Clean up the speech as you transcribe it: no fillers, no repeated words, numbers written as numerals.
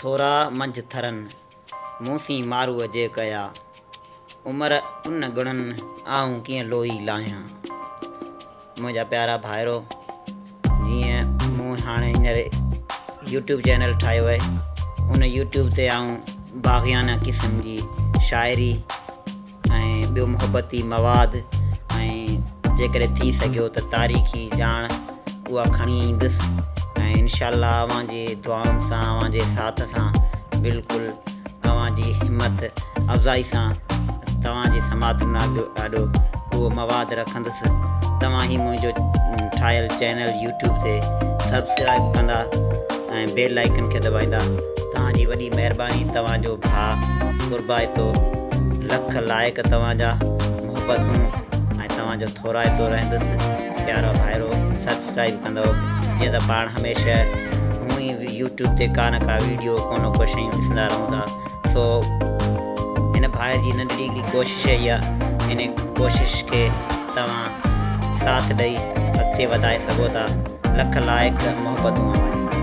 थोरा मंझि थरनि मूंसी मारूअ जे कया उमिरि उन गुणनि आऊं कीअं लोही लाहियां। मुंहिंजा प्यारा भाइरो, जीअं मूं हाणे हींअर यूट्यूब चैनल ठाहियो आहे, उन यूट्यूब ते आऊं बाग़ियाना क़िस्म जी शाइरी ऐं ॿियो मुहबती मवाद ऐं जेकॾहिं थी सघियो त तारीख़ी ॼाण उहा खणी ईंदुसि ऐं इनशाअल्लाह अव्हांजे दुआउनि सां, अव्हांजे साथ सां, बिल्कुलु अव्हांजी हिम्मत अफ़ज़ाई सां तव्हांजी समात में ॾाढो उहो मवाद रखंदुसि। तव्हां ही मुंहिंजो ठाहियल चैनल यूट्यूब ते सब्सक्राइब कंदा ऐं बेल आइकन खे दॿाईंदा। तव्हांजी वॾी महिरबानी, तव्हांजो भाउ कुर्बाइतो लख लाइक तव्हांजा मुहबतूं ऐं तव्हांजो थोराइतो रहंदुसि। प्यारा भाइरो, सब्सक्राइब कंदो जीअं त पाण हमेशह हूअं ई यूट्यूब ते का न का वीडियो को न को शयूं ॾिसंदा रहूं था। सो हिन भाई जी नंढड़ी हिकिड़ी कोशिशि इहा, हिन कोशिश खे तव्हां साथ ॾेई अॻिते वधाए सघो था। लख लाइक मुहबतूं।